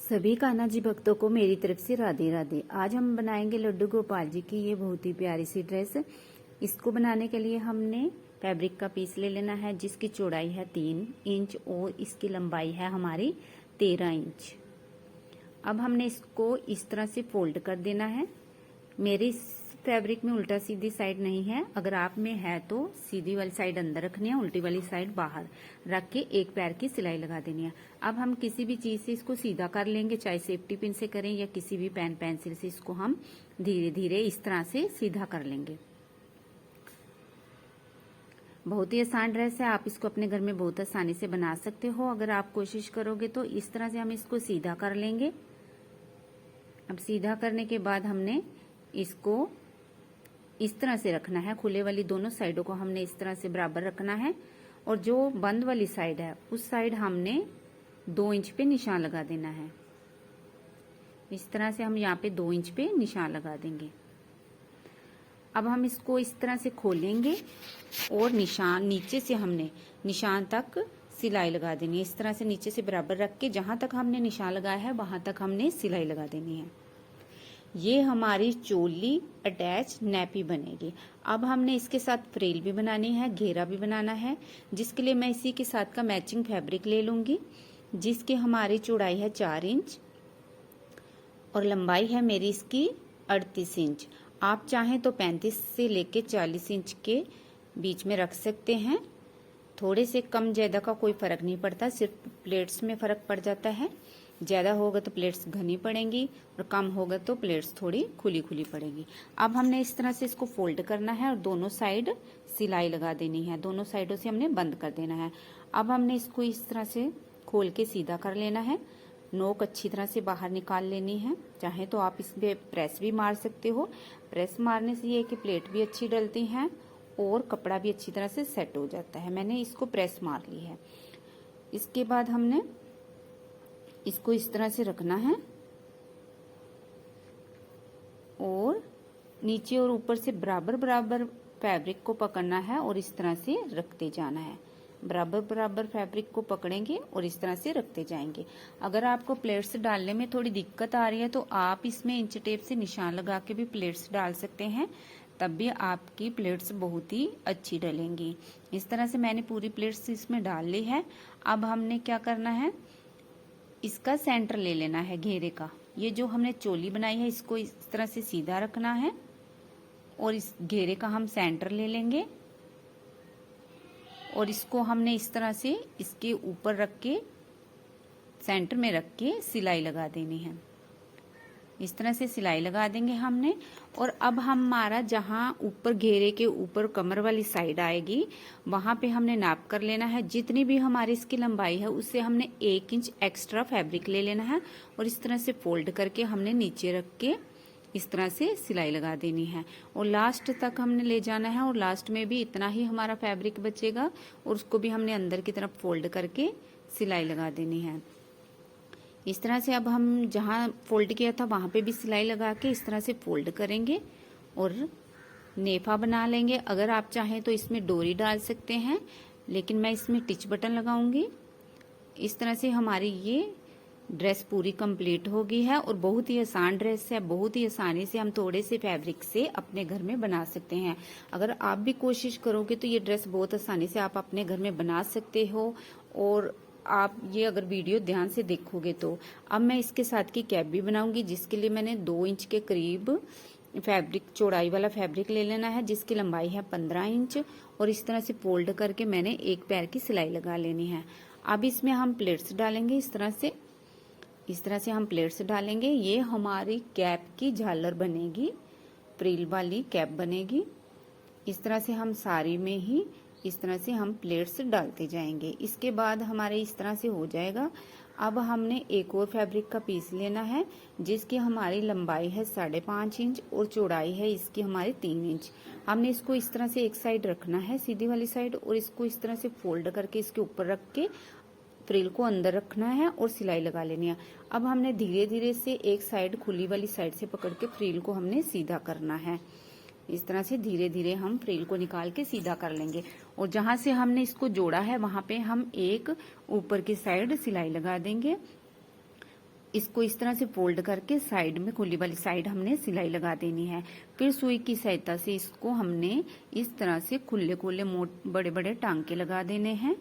सभी कान्हा जी भक्तों को मेरी तरफ से राधे राधे। आज हम बनाएंगे लड्डू गोपाल जी की ये बहुत ही प्यारी सी ड्रेस। इसको बनाने के लिए हमने फैब्रिक का पीस ले लेना है जिसकी चौड़ाई है 3 इंच और इसकी लंबाई है हमारी 13 इंच। अब हमने इसको इस तरह से फोल्ड कर देना है। मेरी फैब्रिक में उल्टा सीधी साइड नहीं है, अगर आप में है तो सीधी वाली साइड अंदर रखनी है, उल्टी वाली साइड बाहर रख के एक पैर की सिलाई लगा देनी है। अब हम किसी भी चीज से इसको सीधा कर लेंगे, चाहे सेफ्टी पिन से करें या किसी भी पेन पेंसिल से इसको हम धीरे धीरे इस तरह से सीधा कर लेंगे। बहुत ही आसान ड्रेस है, आप इसको अपने घर में बहुत आसानी से बना सकते हो अगर आप कोशिश करोगे तो। इस तरह से हम इसको सीधा कर लेंगे। अब सीधा करने के बाद हमने इसको इस तरह से रखना है, खुले वाली दोनों साइडों को हमने इस तरह से बराबर रखना है और जो बंद वाली साइड है उस साइड हमने 2 इंच पे निशान लगा देना है। इस तरह से हम यहाँ पे 2 इंच पे निशान लगा देंगे। अब हम इसको इस तरह से खोलेंगे और निशान नीचे से हमने निशान तक सिलाई लगा देनी है। इस तरह से नीचे से बराबर रख के जहां तक हमने निशान लगाया है वहां तक हमने सिलाई लगा देनी है। ये हमारी चोली अटैच नैपी बनेगी। अब हमने इसके साथ फ्रिल भी बनानी है, घेरा भी बनाना है, जिसके लिए मैं इसी के साथ का मैचिंग फैब्रिक ले लूंगी जिसकी हमारी चौड़ाई है 4 इंच और लंबाई है मेरी इसकी 38 इंच। आप चाहें तो 35 से लेके 40 इंच के बीच में रख सकते हैं। थोड़े से कम ज्यादा का कोई फर्क नहीं पड़ता, सिर्फ प्लेट्स में फर्क पड़ जाता है। ज्यादा होगा तो प्लेट्स घनी पड़ेंगी और कम होगा तो प्लेट्स थोड़ी खुली खुली पड़ेगी। अब हमने इस तरह से इसको फोल्ड करना है और दोनों साइड सिलाई लगा देनी है, दोनों साइडों से हमने बंद कर देना है। अब हमने इसको इस तरह से खोल के सीधा कर लेना है, नोक अच्छी तरह से बाहर निकाल लेनी है। चाहे तो आप इसमें प्रेस भी मार सकते हो। प्रेस मारने से ये कि प्लेट भी अच्छी डलती है और कपड़ा भी अच्छी तरह से सेट हो जाता है। मैंने इसको प्रेस मार ली है। इसके बाद हमने इसको इस तरह से रखना है और नीचे और ऊपर से बराबर बराबर फैब्रिक को पकड़ना है और इस तरह से रखते जाना है। बराबर बराबर फैब्रिक को पकड़ेंगे और इस तरह से रखते जाएंगे। अगर आपको प्लेट्स डालने में थोड़ी दिक्कत आ रही है तो आप इसमें इंच टेप से निशान लगा के भी प्लेट्स डाल सकते हैं, तब भी आपकी प्लेट्स बहुत ही अच्छी डलेंगी। इस तरह से मैंने पूरी प्लेट्स इसमें डाल ली है। अब हमने क्या करना है, इसका सेंटर ले लेना है घेरे का। ये जो हमने चोली बनाई है इसको इस तरह से सीधा रखना है और इस घेरे का हम सेंटर ले लेंगे और इसको हमने इस तरह से इसके ऊपर रख के सेंटर में रख के सिलाई लगा देनी है। इस तरह से सिलाई लगा देंगे हमने। और अब हमारा जहां ऊपर घेरे के ऊपर कमर वाली साइड आएगी वहां पे हमने नाप कर लेना है। जितनी भी हमारी इसकी लंबाई है उससे हमने 1 इंच एक्स्ट्रा फैब्रिक ले लेना है और इस तरह से फोल्ड करके हमने नीचे रख के इस तरह से सिलाई लगा देनी है और लास्ट तक हमने ले जाना है। और लास्ट में भी इतना ही हमारा फैब्रिक बचेगा और उसको भी हमने अंदर की तरफ फोल्ड करके सिलाई लगा देनी है। इस तरह से अब हम जहां फोल्ड किया था वहां पे भी सिलाई लगा के इस तरह से फोल्ड करेंगे और नेफा बना लेंगे। अगर आप चाहें तो इसमें डोरी डाल सकते हैं, लेकिन मैं इसमें टिच बटन लगाऊंगी। इस तरह से हमारी ये ड्रेस पूरी कंप्लीट हो गई है और बहुत ही आसान ड्रेस है। बहुत ही आसानी से हम थोड़े से फैब्रिक से अपने घर में बना सकते हैं। अगर आप भी कोशिश करोगे तो ये ड्रेस बहुत आसानी से आप अपने घर में बना सकते हो। और आप ये अगर वीडियो ध्यान से देखोगे तो अब मैं इसके साथ की कैप भी बनाऊंगी, जिसके लिए मैंने 2 इंच के करीब फैब्रिक चौड़ाई वाला फैब्रिक ले लेना है जिसकी लंबाई है 15 इंच और इस तरह से फोल्ड करके मैंने एक पैर की सिलाई लगा लेनी है। अब इसमें हम प्लेट्स डालेंगे। इस तरह से हम प्लेट्स डालेंगे। ये हमारी कैप की झालर बनेगी, फ्रिल वाली कैप बनेगी। इस तरह से हम साड़ी में ही इस तरह से हम प्लेट्स डालते जाएंगे। इसके बाद हमारे इस तरह से हो जाएगा। अब हमने एक और फैब्रिक का पीस लेना है जिसकी हमारी लंबाई है 5.5 इंच और चौड़ाई है इसकी हमारी 3 इंच। हमने इसको इस तरह से एक साइड रखना है, सीधी वाली साइड, और इसको इस तरह से फोल्ड करके इसके ऊपर रख के फ्रिल को अंदर रखना है और सिलाई लगा लेनी है। अब हमने धीरे धीरे से एक साइड खुली वाली साइड से पकड़ के फ्रिल को हमने सीधा करना है। इस तरह से धीरे धीरे हम फ्रिल को निकाल के सीधा कर लेंगे और जहां से हमने इसको जोड़ा है वहां पे हम एक ऊपर की साइड सिलाई लगा देंगे इसको इस तरह से फोल्ड करके साइड में खुली वाली साइड हमने सिलाई लगा देनी है। फिर सुई की सहायता से इसको हमने इस तरह से खुले खुले बड़े बड़े टांके लगा देने हैं।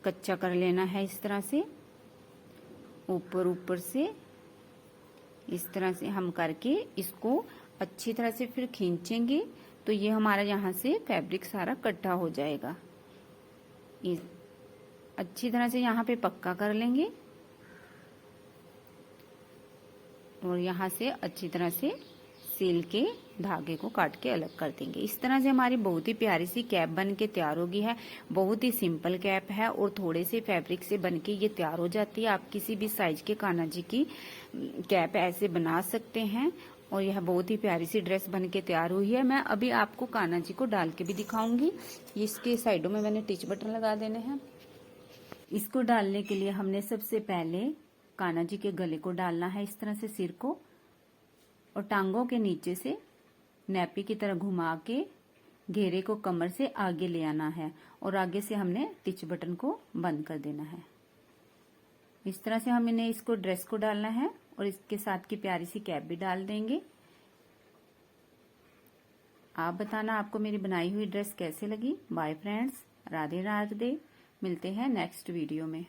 कच्चा कर लेना है इस तरह से, ऊपर ऊपर से इस तरह से हम करके इसको अच्छी तरह से फिर खींचेंगे तो ये हमारा यहाँ से फैब्रिक सारा इकट्ठा हो जाएगा। अच्छी तरह से यहाँ पे पक्का कर लेंगे और यहाँ से अच्छी तरह से सिल के धागे को काट के अलग कर देंगे। इस तरह से हमारी बहुत ही प्यारी सी कैप बन के तैयार होगी है। बहुत ही सिंपल कैप है और थोड़े से फैब्रिक से बन के ये तैयार हो जाती है। आप किसी भी साइज के कान्हा जी की कैप ऐसे बना सकते हैं और यह बहुत ही प्यारी सी ड्रेस बन के तैयार हुई है। मैं अभी आपको कान्हा जी को डाल के भी दिखाऊंगी। इसके साइडों में मैंने टिच बटन लगा देने हैं। इसको डालने के लिए हमने सबसे पहले कान्हा जी के गले को डालना है, इस तरह से सिर को, और टांगों के नीचे से नैपी की तरह घुमा के घेरे को कमर से आगे ले आना है और आगे से हमने टिच बटन को बंद कर देना है। इस तरह से हमने इसको ड्रेस को डालना है और इसके साथ की प्यारी सी कैप भी डाल देंगे। आप बताना आपको मेरी बनाई हुई ड्रेस कैसे लगी। Bye friends, Radhe Radhe. मिलते हैं नेक्स्ट वीडियो में।